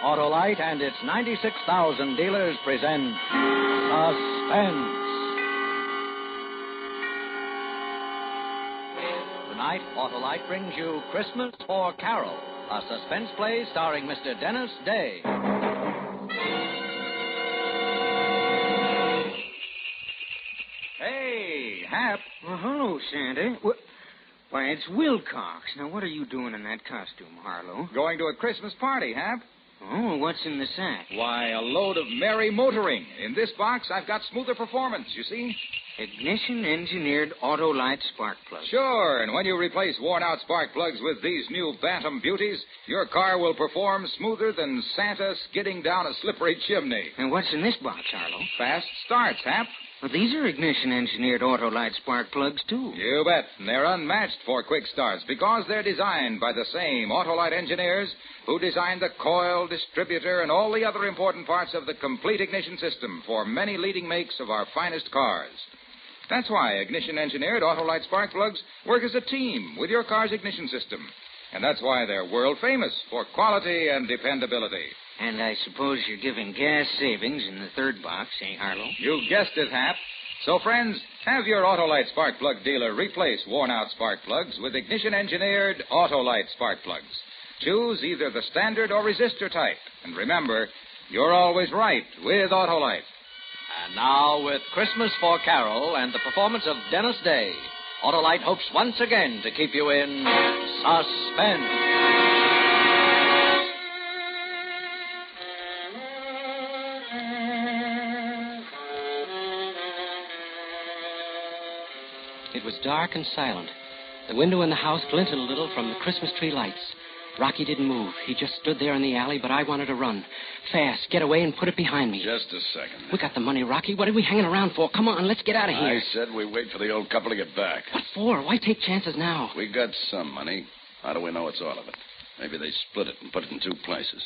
Autolite and its 96,000 dealers present Suspense. Tonight, Autolite brings you Christmas for Carole, a suspense play starring Mr. Dennis Day. Hey, Hap. Well, hello, Santa. Why, it's Wilcox. Now, what are you doing in that costume, Harlow? Going to a Christmas party, Hap. Oh, what's in the sack? Why, a load of merry motoring. In this box, I've got smoother performance, you see? Ignition-engineered Autolite spark plugs. Sure, and when you replace worn-out spark plugs with these new Bantam beauties, your car will perform smoother than Santa skidding down a slippery chimney. And what's in this box, Harlow? Fast starts, Hap. Well, these are ignition-engineered Autolite spark plugs, too. You bet. And they're unmatched for quick starts because they're designed by the same Autolite engineers who designed the coil, distributor, and all the other important parts of the complete ignition system for many leading makes of our finest cars. That's why ignition-engineered Autolite spark plugs work as a team with your car's ignition system. And that's why they're world-famous for quality and dependability. And I suppose you're giving gas savings in the third box, eh, Harlow? You guessed it, Hap. So, friends, have your Autolite spark plug dealer replace worn-out spark plugs with ignition-engineered Autolite spark plugs. Choose either the standard or resistor type. And remember, you're always right with Autolite. And now, with Christmas for Carole and the performance of Dennis Day, Autolite hopes once again to keep you in suspense. It was dark and silent. The window in the house glinted a little from the Christmas tree lights. Rocky didn't move. He just stood there in the alley, but I wanted to run. Fast, get away and put it behind me. Just a second. We got the money, Rocky. What are we hanging around for? Come on, let's get out of here. I said we wait for the old couple to get back. What for? Why take chances now? We got some money. How do we know it's all of it? Maybe they split it and put it in two places.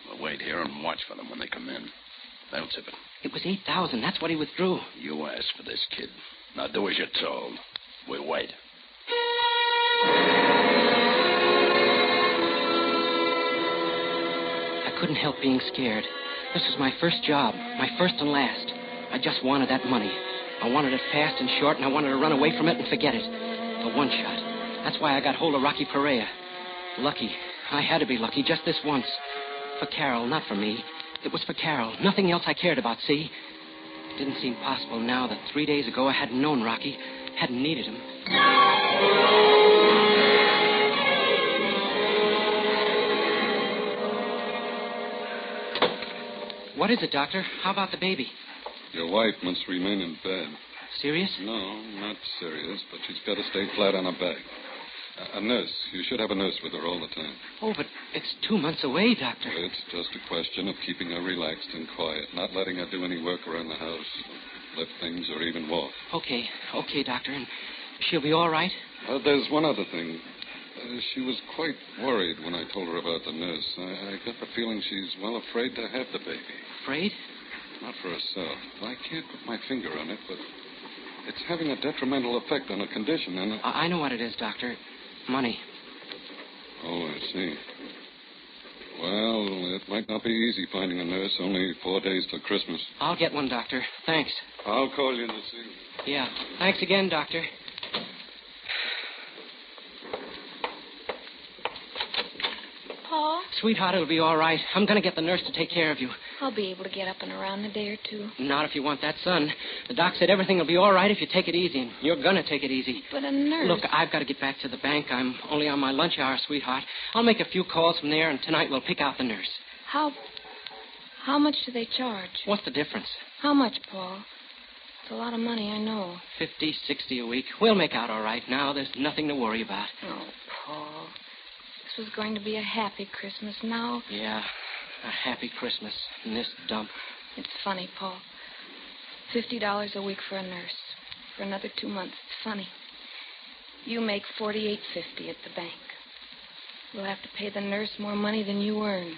We'll wait here and watch for them when they come in. They'll tip it. It was $8,000. That's what he withdrew. You asked for this, kid. Now do as you're told. We'll wait. I couldn't help being scared. This was my first job, my first and last. I just wanted that money. I wanted it fast and short, and I wanted to run away from it and forget it. For one shot. That's why I got hold of Rocky Perea. Lucky. I had to be lucky just this once. For Carole, not for me. It was for Carole. Nothing else I cared about, see? It didn't seem possible now that 3 days ago I hadn't known Rocky, hadn't needed him. What is it, Doctor? How about the baby? Your wife must remain in bed. Serious? No, not serious, but she's got to stay flat on her back. A nurse. You should have a nurse with her all the time. Oh, but it's 2 months away, Doctor. It's just a question of keeping her relaxed and quiet, not letting her do any work around the house, lift things, or even walk. Okay, Doctor. And she'll be all right? There's one other thing. She was quite worried when I told her about the nurse. I got the feeling she's, afraid to have the baby. Afraid? Not for herself. I can't put my finger on it, but it's having a detrimental effect on her condition, and... I know what it is, Doctor. Money. Oh, I see. Well, it might not be easy finding a nurse. Only 4 days till Christmas. I'll get one, Doctor. Thanks. I'll call you this evening. Yeah. Thanks again, Doctor. Paul? Sweetheart, it'll be all right. I'm going to get the nurse to take care of you. I'll be able to get up and around in a day or two. Not if you want that, son. The doc said everything will be all right if you take it easy, and you're going to take it easy. But a nurse... Look, I've got to get back to the bank. I'm only on my lunch hour, sweetheart. I'll make a few calls from there, and tonight we'll pick out the nurse. How much do they charge? What's the difference? How much, Paul? It's a lot of money, I know. 50, 60 a week. We'll make out all right now. There's nothing to worry about. Oh, Paul. This was going to be a happy Christmas. Now... Yeah, a happy Christmas in this dump. It's funny, Paul. $50 a week for a nurse. For another 2 months. It's funny. You make $48.50 at the bank. We'll have to pay the nurse more money than you earn.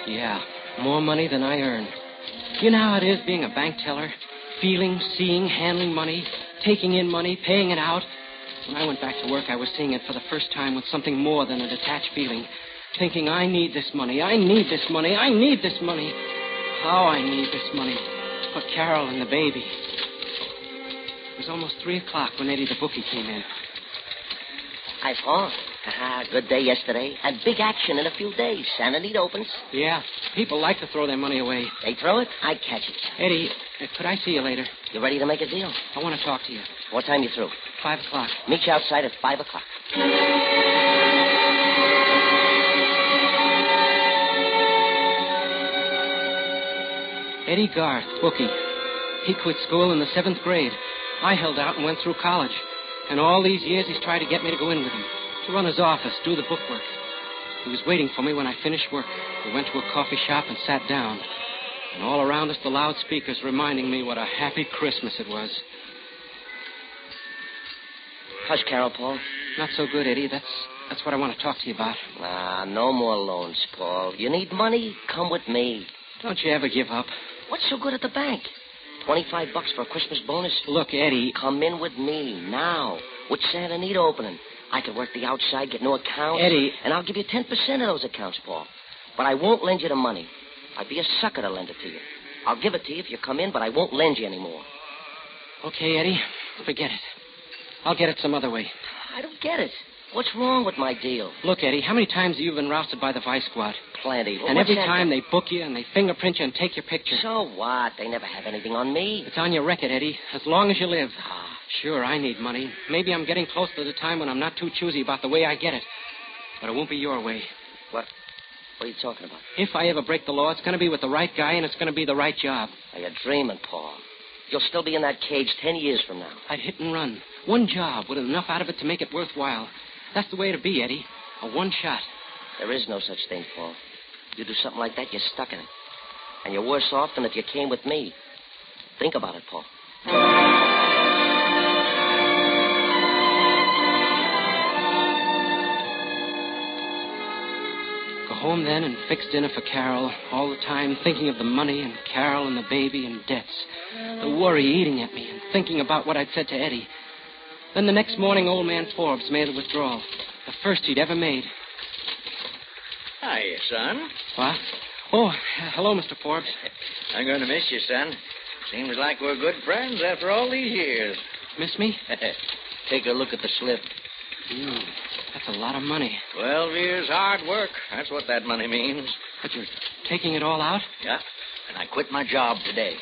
Yeah, more money than I earn. You know how it is being a bank teller? Feeling, seeing, handling money, taking in money, paying it out. When I went back to work, I was seeing it for the first time with something more than a detached feeling. Thinking, I need this money. I need this money. I need this money. How I need this money. For Carole and the baby. It was almost 3 o'clock when Eddie the bookie came in. Hi, Paul. Good day yesterday. And big action in a few days. Santa Anita opens. Yeah, people like to throw their money away. They throw it, I catch it. Eddie, could I see you later? You ready to make a deal? I want to talk to you. What time you through? 5 o'clock. Meet you outside at 5 o'clock. Eddie Garth, bookie. He quit school in the 7th grade. I held out and went through college. And all these years he's tried to get me to go in with him. To run his office, do the bookwork. He was waiting for me when I finished work. We went to a coffee shop and sat down. And all around us, the loudspeakers reminding me what a happy Christmas it was. How's Carole, Paul? Not so good, Eddie. That's what I want to talk to you about. No more loans, Paul. You need money? Come with me. Don't you ever give up. What's so good at the bank? $25 for a Christmas bonus? Look, Eddie. Come in with me now. With Santa Anita opening. I could work the outside, get new accounts. Eddie. And I'll give you 10% of those accounts, Paul. But I won't lend you the money. I'd be a sucker to lend it to you. I'll give it to you if you come in, but I won't lend you anymore. Okay, Eddie. Forget it. I'll get it some other way. I don't get it. What's wrong with my deal? Look, Eddie, how many times have you been rousted by the Vice Squad? Plenty. Well, and every time they book you and they fingerprint you and take your picture. So what? They never have anything on me. It's on your record, Eddie, as long as you live. Sure, I need money. Maybe I'm getting close to the time when I'm not too choosy about the way I get it. But it won't be your way. What? What are you talking about? If I ever break the law, it's going to be with the right guy and it's going to be the right job. Are you dreaming, Paul? You'll still be in that cage 10 years from now. I'd hit and run. One job with enough out of it to make it worthwhile. That's the way to be, Eddie. A one shot. There is no such thing, Paul. You do something like that, you're stuck in it. And you're worse off than if you came with me. Think about it, Paul. Go home then and fix dinner for Carole, all the time thinking of the money and Carole and the baby and debts. The worry eating at me and thinking about what I'd said to Eddie. Then the next morning, old man Forbes made a withdrawal. The first he'd ever made. Hiya, son. What? Oh, hello, Mr. Forbes. I'm going to miss you, son. Seems like we're good friends after all these years. Miss me? Take a look at the slip. That's a lot of money. 12 years hard work. That's what that money means. But you're taking it all out? Yeah, and I quit my job today.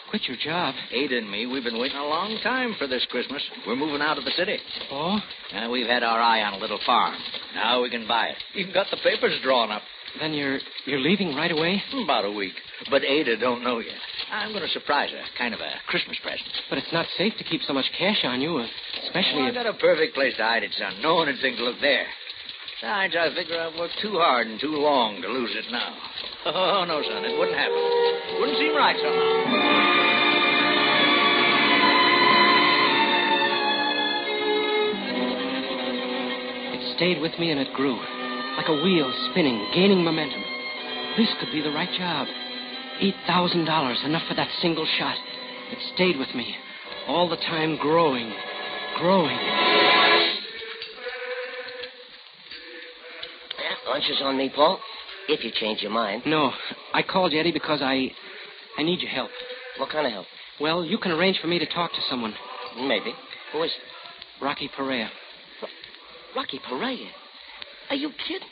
Quit your job? Ada and me, we've been waiting a long time for this Christmas. We're moving out of the city. Oh? And we've had our eye on a little farm. Now we can buy it. Even got the papers drawn up. Then you're leaving right away? About a week. But Ada don't know yet. I'm going to surprise her. Kind of a Christmas present. But it's not safe to keep so much cash on you, especially I got a perfect place to hide it, son. No one would think to look there. Besides, I figure I've worked too hard and too long to lose it now. Oh, no, son, it wouldn't happen. Wouldn't seem right somehow. It stayed with me and it grew. Like a wheel spinning, gaining momentum. This could be the right job. $8,000, enough for that single shot. It stayed with me. All the time growing. Lunch is on me, Paul. If you change your mind. No, I called you, Eddie, because I need your help. What kind of help? Well, you can arrange for me to talk to someone. Maybe. Who is it? Rocky Perea. Rocky Perea? Are you kidding?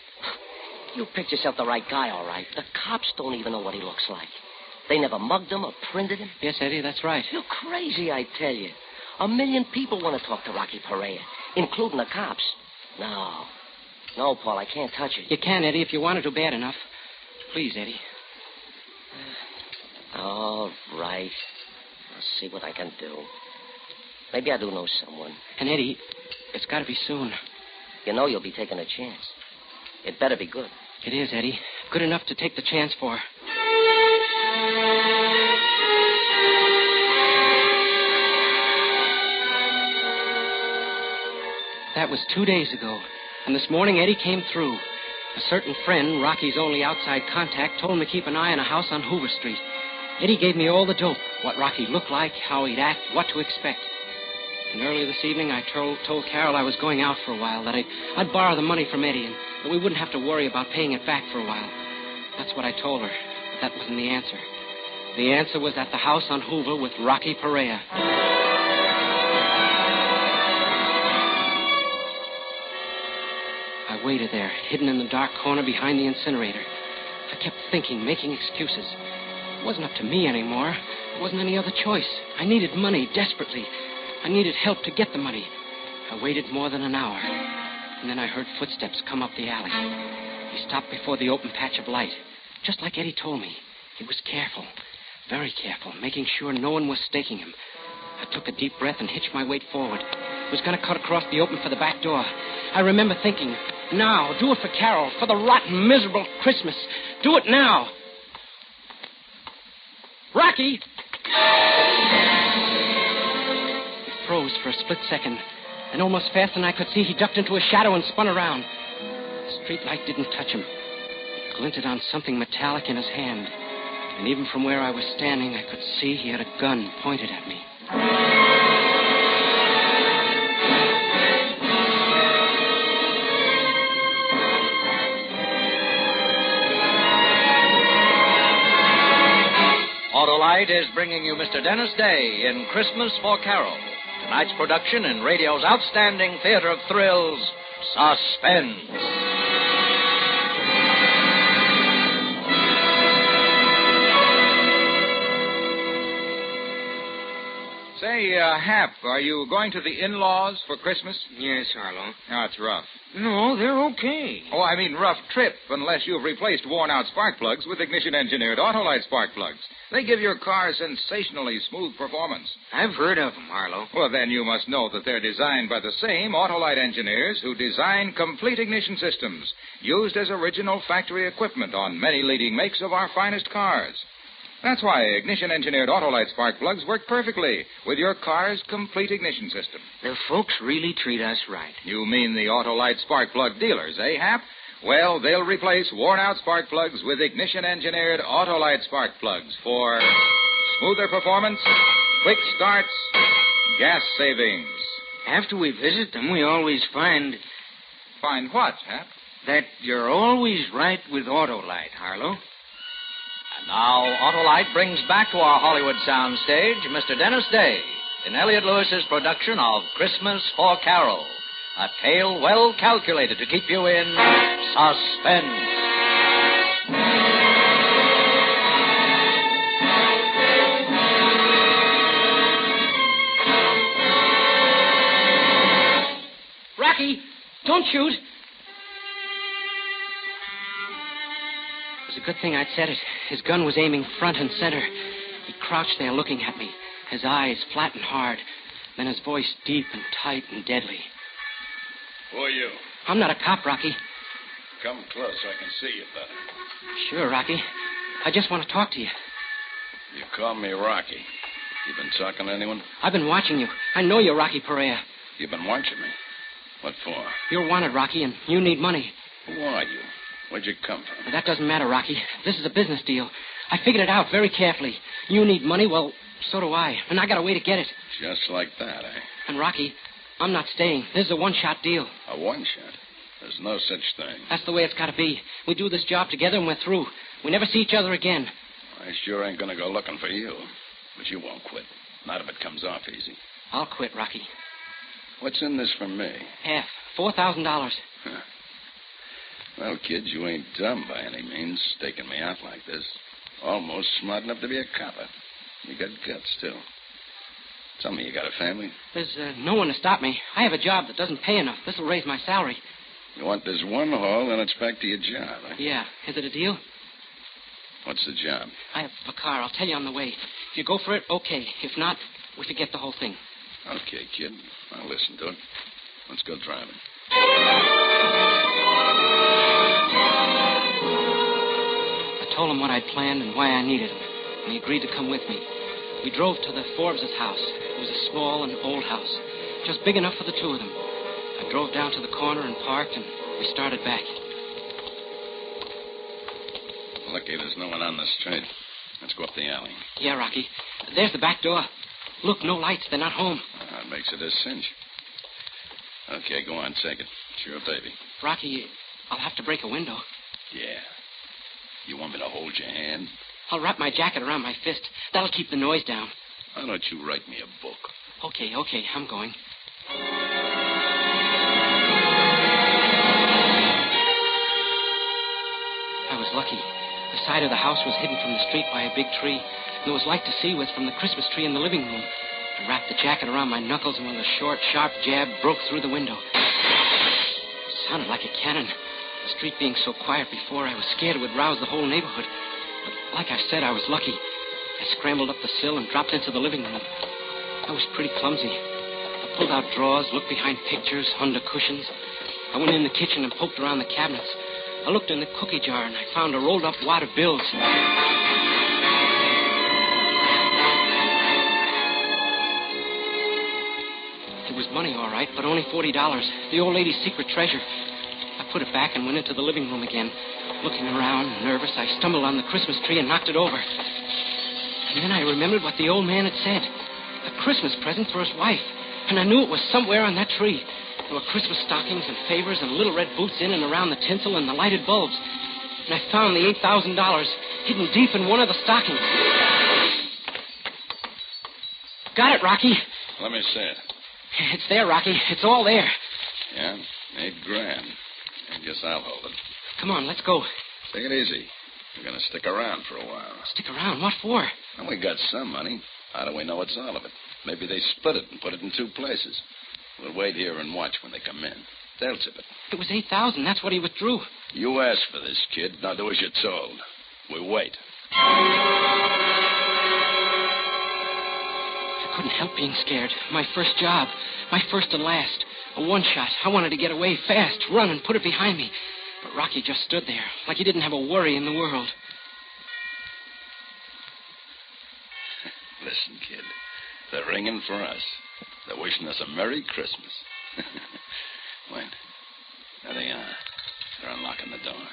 You picked yourself the right guy, all right. The cops don't even know what he looks like. They never mugged him or printed him. Yes, Eddie, that's right. You're crazy, I tell you. 1 million people want to talk to Rocky Perea, including the cops. No, Paul, I can't touch it. You can, Eddie, if you wanted to bad enough. Please, Eddie. All right. I'll see what I can do. Maybe I do know someone. And, Eddie, it's got to be soon. You know you'll be taking a chance. It better be good. It is, Eddie. Good enough to take the chance for. That was 2 days ago. And this morning, Eddie came through. A certain friend, Rocky's only outside contact, told him to keep an eye on a house on Hoover Street. Eddie gave me all the dope. What Rocky looked like, how he'd act, what to expect. And early this evening, I told Carole I was going out for a while, that I'd borrow the money from Eddie, and that we wouldn't have to worry about paying it back for a while. That's what I told her, but that wasn't the answer. The answer was at the house on Hoover with Rocky Perea. I waited there, hidden in the dark corner behind the incinerator. I kept thinking, making excuses. It wasn't up to me anymore. There wasn't any other choice. I needed money desperately. I needed help to get the money. I waited more than an hour, and then I heard footsteps come up the alley. He stopped before the open patch of light, just like Eddie told me. He was careful, very careful, making sure no one was staking him. I took a deep breath and hitched my weight forward. I was going to cut across the open for the back door. I remember thinking, now, do it for Carole, for the rotten, miserable Christmas. Do it now. Rocky! He froze for a split second, and almost faster than I could see, he ducked into a shadow and spun around. The street light didn't touch him. It glinted on something metallic in his hand, and even from where I was standing, I could see he had a gun pointed at me. Autolite is bringing you Mr. Dennis Day in Christmas for Carole. Tonight's production in radio's outstanding theater of thrills, Suspense. Say, Hap, are you going to the in-laws for Christmas? Yes, Harlow. That's rough. No, they're okay. Oh, I mean rough trip, unless you've replaced worn-out spark plugs with ignition-engineered Autolite spark plugs. They give your car sensationally smooth performance. I've heard of them, Harlow. Well, then you must know that they're designed by the same Autolite engineers who design complete ignition systems, used as original factory equipment on many leading makes of our finest cars. That's why ignition-engineered Autolite spark plugs work perfectly with your car's complete ignition system. The folks really treat us right. You mean the Autolite spark plug dealers, eh, Hap? Well, they'll replace worn-out spark plugs with ignition-engineered Autolite spark plugs for smoother performance, quick starts, gas savings. After we visit them, we always find... Find what, Hap? That you're always right with Autolite, Harlow. And now, Autolite brings back to our Hollywood soundstage Mr. Dennis Day in Elliott Lewis's production of Christmas for Carole, a tale well calculated to keep you in suspense. Rocky, don't shoot. It was a good thing I'd said it. His gun was aiming front and center. He crouched there looking at me, his eyes flat and hard, then his voice deep and tight and deadly. Who are you? I'm not a cop, Rocky. Come close so I can see you better. Sure, Rocky. I just want to talk to you. You call me Rocky. You been talking to anyone? I've been watching you. I know you're Rocky Perea. You've been watching me? What for? You're wanted, Rocky, and you need money. Who are you? Where'd you come from? But that doesn't matter, Rocky. This is a business deal. I figured it out very carefully. You need money, well, so do I. And I got a way to get it. Just like that, eh? And, Rocky, I'm not staying. This is a one-shot deal. A one-shot? There's no such thing. That's the way it's got to be. We do this job together and we're through. We never see each other again. I sure ain't going to go looking for you. But you won't quit. Not if it comes off easy. I'll quit, Rocky. What's in this for me? Half. $4,000. Huh. Well, kid, you ain't dumb by any means, staking me out like this. Almost smart enough to be a copper. You got guts, too. Tell me, you got a family? There's no one to stop me. I have a job that doesn't pay enough. This'll raise my salary. You want this one haul, then it's back to your job, huh? Yeah. Is it a deal? What's the job? I have a car. I'll tell you on the way. If you go for it, okay. If not, we forget the whole thing. Okay, kid. I'll listen to it. Let's go driving. I told him what I'd planned and why I needed him, and he agreed to come with me. We drove to the Forbes' house. It was a small and old house, just big enough for the two of them. I drove down to the corner and parked, and we started back. Lucky there's no one on the street. Let's go up the alley. Yeah, Rocky. There's the back door. Look, no lights. They're not home. makes it a cinch. Okay, go on, take it. It's your baby. Rocky, I'll have to break a window. Yeah. You want me to hold your hand? I'll wrap my jacket around my fist. That'll keep the noise down. Why don't you write me a book? Okay, I'm going. I was lucky. The side of the house was hidden from the street by a big tree. There was light to see with from the Christmas tree in the living room. I wrapped the jacket around my knuckles, and with a short, sharp jab, broke through the window. It sounded like a cannon. The street being so quiet before, I was scared it would rouse the whole neighborhood. But like I said, I was lucky. I scrambled up the sill and dropped into the living room. I was pretty clumsy. I pulled out drawers, looked behind pictures, under cushions. I went in the kitchen and poked around the cabinets. I looked in the cookie jar, and I found a rolled-up wad of bills. It was money, all right, but only $40. The old lady's secret treasure. I put it back and went into the living room again. Looking around, nervous, I stumbled on the Christmas tree and knocked it over. And then I remembered what the old man had said. A Christmas present for his wife. And I knew it was somewhere on that tree. There were Christmas stockings and favors and little red boots in and around the tinsel and the lighted bulbs. And I found the $8,000 hidden deep in one of the stockings. Got it, Rocky. Let me see it. It's there, Rocky. It's all there. Yeah, $8,000. I guess I'll hold it. Come on, let's go. Take it easy. We're going to stick around for a while. Stick around? What for? Well, we got some money. How do we know it's all of it? Maybe they split it and put it in two places. We'll wait here and watch when they come in. They'll tip it. It was $8,000. That's what he withdrew. You asked for this, kid. Now do as you're told. We wait. I couldn't help being scared. My first job. My first and last. A one-shot. I wanted to get away fast, run, and put it behind me. But Rocky just stood there, like he didn't have a worry in the world. Listen, kid. They're ringing for us. They're wishing us a Merry Christmas. Wait. There they are. They're unlocking the door.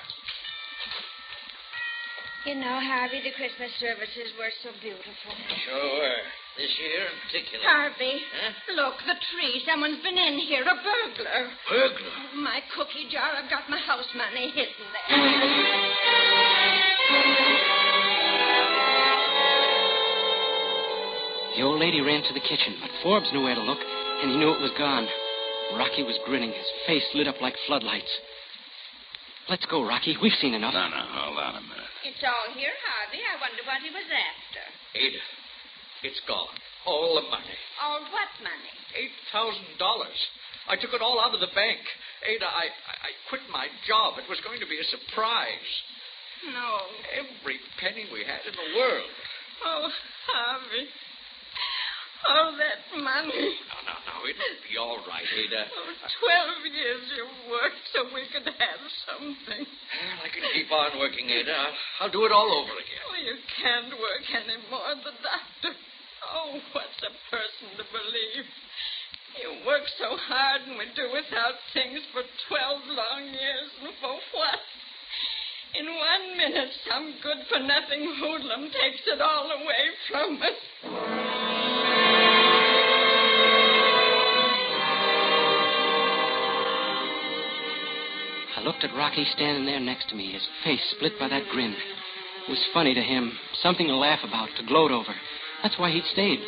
You know, Harvey, the Christmas services were so beautiful. Sure were. This year in particular. Harvey, Huh? look, the tree. Someone's been in here, a burglar. Burglar? Oh, my cookie jar. I've got my house money hidden there. The old lady ran to the kitchen, but Forbes knew where to look, and he knew it was gone. Rocky was grinning, his face lit up like floodlights. Let's go, Rocky. We've seen enough. No, hold on a minute. It's all here, Harvey. I wonder what he was after. Ada, it's gone. All the money. All what money? $8,000. I took it all out of the bank. Ada, I quit my job. It was going to be a surprise. No. Every penny we had in the world. Oh, Harvey. Oh, that money. No. It'll be all right, Ada. Oh, 12 years you've worked so we could have something. Well, I can keep on working, Ada. I'll do it all over again. Oh, you can't work anymore. The doctor. Oh, what's a person to believe? You work so hard and we do without things for 12 long years. And for what? In 1 minute, some good-for-nothing hoodlum takes it all away from us. I looked at Rocky standing there next to me, his face split by that grin. It was funny to him, something to laugh about, to gloat over. That's why he'd stayed.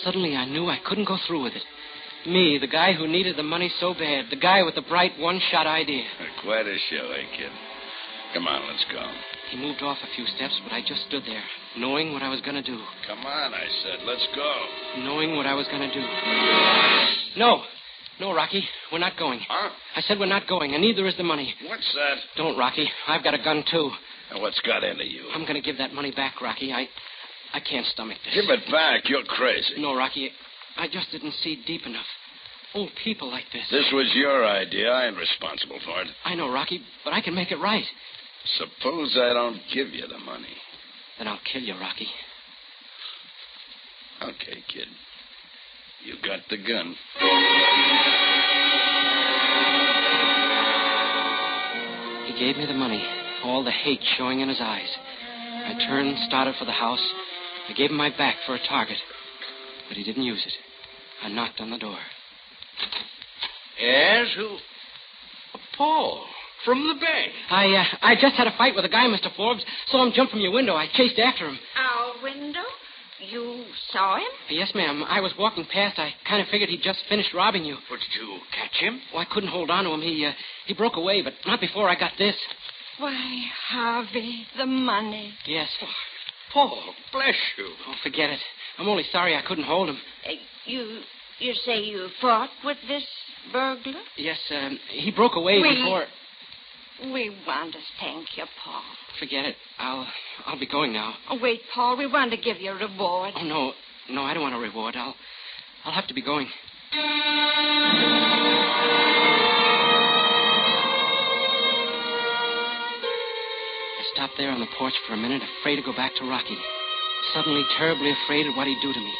Suddenly I knew I couldn't go through with it. Me, the guy who needed the money so bad, the guy with the bright one-shot idea. Quite a show, eh, kid? Come on, let's go. He moved off a few steps, but I just stood there, knowing what I was going to do. Come on, I said, let's go. Knowing what I was going to do. No, Rocky, we're not going. Huh? I said we're not going, and neither is the money. What's that? Don't, Rocky. I've got a gun, too. And what's got into you? I'm going to give that money back, Rocky. I can't stomach this. Give it back. You're crazy. No, Rocky. I just didn't see deep enough. Old people like this. This was your idea. I ain't responsible for it. I know, Rocky, but I can make it right. Suppose I don't give you the money. Then I'll kill you, Rocky. Okay, kid. You got the gun. He gave me the money, all the hate showing in his eyes. I turned, started for the house. I gave him my back for a target, but he didn't use it. I knocked on the door. Yes, who? Paul, from the bank. I just had a fight with a guy, Mr. Forbes. Saw him jump from your window. I chased after him. Our window? You saw him? Yes, ma'am. I was walking past. I kind of figured he'd just finished robbing you. But did you catch him? Oh, I couldn't hold on to him. He broke away, but not before I got this. Why, Harvey, the money. Yes. Paul, bless you. Oh, forget it. I'm only sorry I couldn't hold him. You say you fought with this burglar? Yes, he broke away before... We want to thank you, Paul. Forget it. I'll be going now. Oh, wait, Paul. We want to give you a reward. Oh, no. No, I don't want a reward. I'll have to be going. I stopped there on the porch for a minute, afraid to go back to Rocky. Suddenly, terribly afraid of what he'd do to me.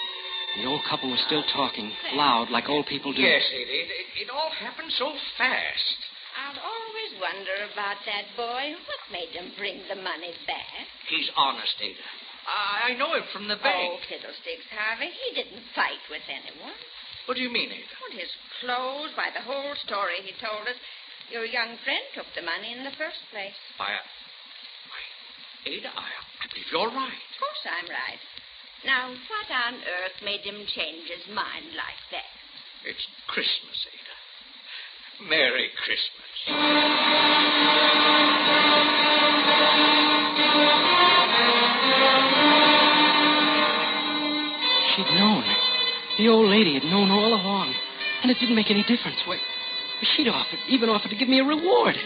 The old couple was still talking, loud, like old people do. Yes, it all happened so fast. I'll always wonder about that boy. What made him bring the money back? He's honest, Ada. I know him from the bank. Oh, fiddlesticks, Harvey. He didn't fight with anyone. What do you mean, Ada? Well, his clothes, by the whole story he told us, your young friend took the money in the first place. Ada, I believe you're right. Of course I'm right. Now, what on earth made him change his mind like that? It's Christmas, Ada. Merry Christmas. She'd known. The old lady had known all along. And it didn't make any difference. She'd even offered to give me a reward.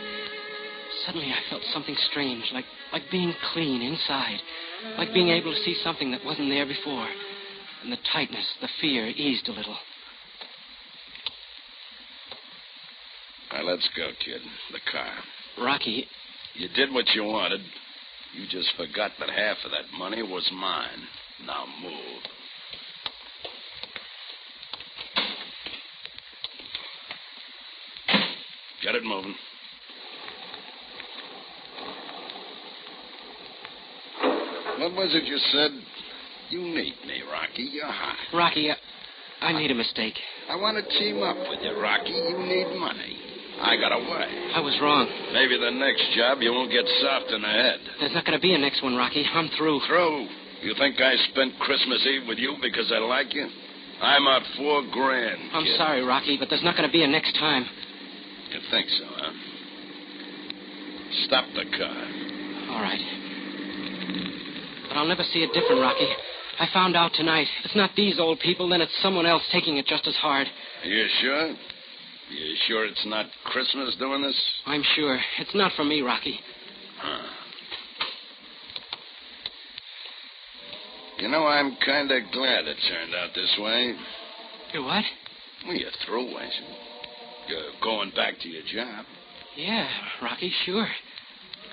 Suddenly I felt something strange, like being clean inside. Like being able to see something that wasn't there before. And the tightness, the fear eased a little. Now, let's go, kid. The car. Rocky. You did what you wanted. You just forgot that half of that money was mine. Now move. Get it moving. What was it you said? You need me, Rocky. You're hot. Rocky, I made a mistake. I want to team up with you, Rocky. You need money. I got away. I was wrong. Maybe the next job you won't get soft in the head. There's not going to be a next one, Rocky. I'm through. Through? You think I spent Christmas Eve with you because I like you? I'm out $4,000. I'm kid. sorry, Rocky, but there's not going to be a next time. You think so, huh? Stop the car. All right. But I'll never see it different, Rocky. I found out tonight. If it's not these old people, then it's someone else taking it just as hard. Are you sure? You sure it's not Christmas doing this? I'm sure. It's not for me, Rocky. Huh. You know, I'm kind of glad it turned out this way. You what? Well, you're through, ain't you? You're going back to your job. Yeah, Rocky, sure.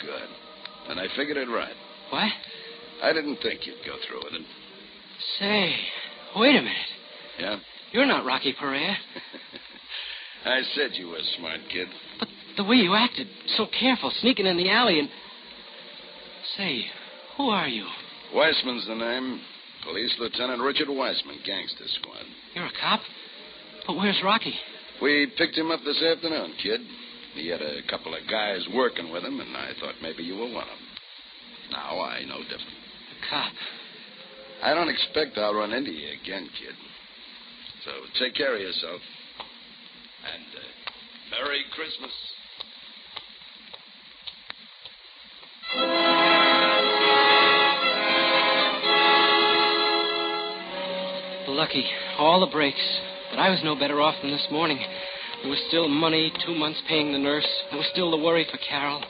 Good. And I figured it right. What? I didn't think you'd go through with it. Say, wait a minute. Yeah? You're not Rocky Perea. I said you were a smart kid. But the way you acted, so careful, sneaking in the alley and... Say, who are you? Weissman's the name. Police Lieutenant Richard Weissman, Gangster Squad. You're a cop? But where's Rocky? We picked him up this afternoon, kid. He had a couple of guys working with him, and I thought maybe you were one of them. Now I know different. A cop? I don't expect I'll run into you again, kid. So take care of yourself. And Merry Christmas. Lucky. All the breaks. But I was no better off than this morning. There was still money, 2 months paying the nurse. There was still the worry for Carole.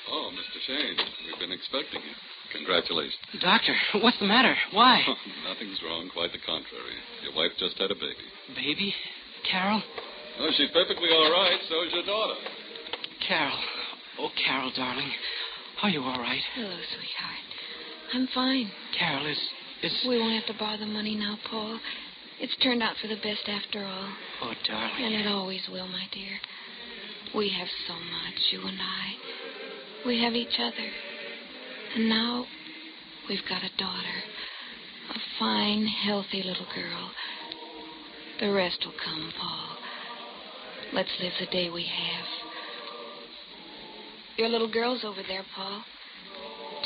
Oh, Mr. Shane, we've been expecting you. Congratulations. Doctor, what's the matter? Why? Oh, nothing's wrong. Quite the contrary. Your wife just had a baby. Baby? Carole? Oh, she's perfectly all right. So is your daughter. Carole. Oh, Carole, darling. Are you all right? Hello, sweetheart. I'm fine. Carole, is... We won't have to borrow the money now, Paul. It's turned out for the best after all. Oh, darling. And it always will, my dear. We have so much, you and I. We have each other. And now we've got a daughter. A fine, healthy little girl. The rest will come, Paul. Let's live the day we have. Your little girl's over there, Paul.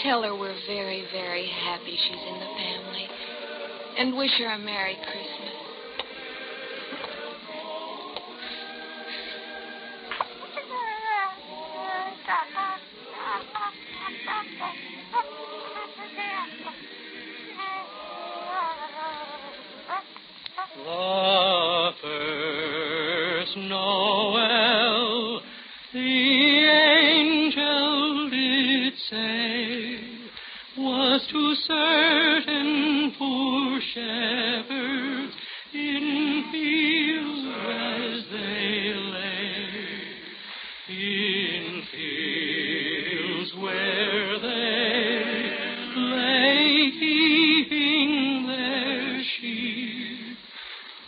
Tell her we're very, very happy she's in the family. And wish her a Merry Christmas. The first Noel, the angel did say, was to certain poor shepherds in fields as they lay, in fields where they lay keeping their sheep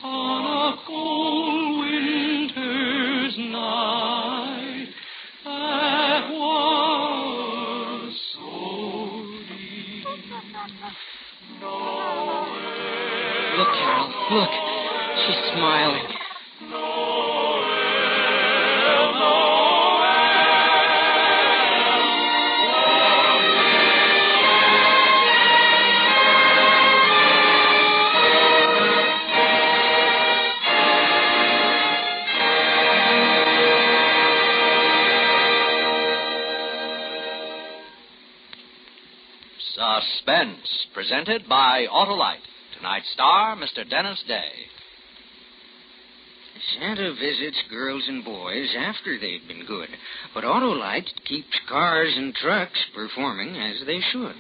on a cold winter's night that was so deep. Look, Carol, look. She's smiling. Suspense, presented by Autolite. Tonight's star, Mr. Dennis Day. Santa visits girls and boys after they've been good, but Autolite keeps cars and trucks performing as they should.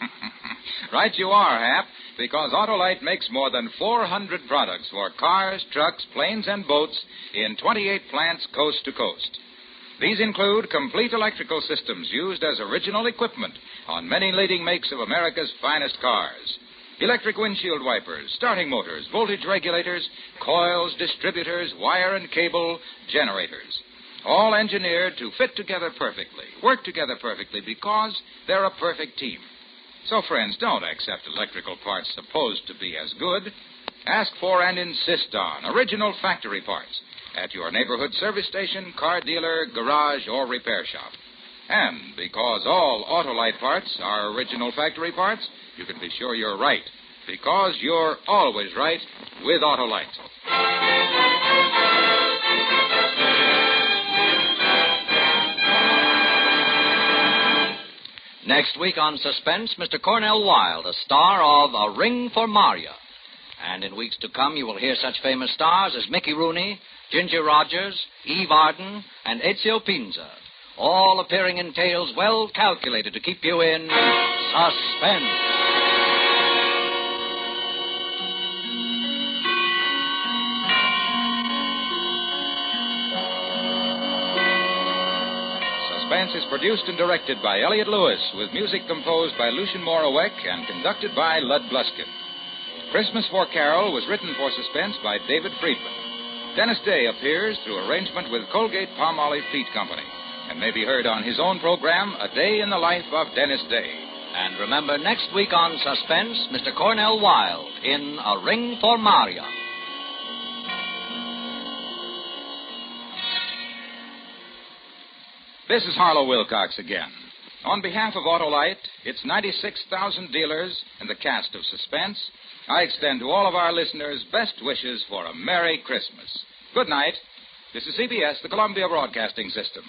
Right you are, Hap, because Autolite makes more than 400 products for cars, trucks, planes, and boats in 28 plants coast to coast. These include complete electrical systems used as original equipment on many leading makes of America's finest cars. Electric windshield wipers, starting motors, voltage regulators, coils, distributors, wire and cable, generators. All engineered to fit together perfectly, work together perfectly because they're a perfect team. So, friends, don't accept electrical parts supposed to be as good. Ask for and insist on original factory parts at your neighborhood service station, car dealer, garage, or repair shop. And because all Autolite parts are original factory parts, you can be sure you're right, because you're always right with Autolite. Next week on Suspense, Mr. Cornell Wilde, a star of A Ring for Maria. And in weeks to come, you will hear such famous stars as Mickey Rooney, Ginger Rogers, Eve Arden, and Ezio Pinza, all appearing in tales well calculated to keep you in suspense. Suspense is produced and directed by Elliott Lewis, with music composed by Lucien Moraweck and conducted by Lud Bluskin. Christmas for Carole was written for Suspense by David Friedman. Dennis Day appears through arrangement with Colgate-Palmolive Feet Company and may be heard on his own program, A Day in the Life of Dennis Day. And remember, next week on Suspense, Mr. Cornell Wilde in A Ring for Maria. This is Harlow Wilcox again. On behalf of Autolite, its 96,000 dealers, and the cast of Suspense, I extend to all of our listeners best wishes for a Merry Christmas. Good night. This is CBS, the Columbia Broadcasting System.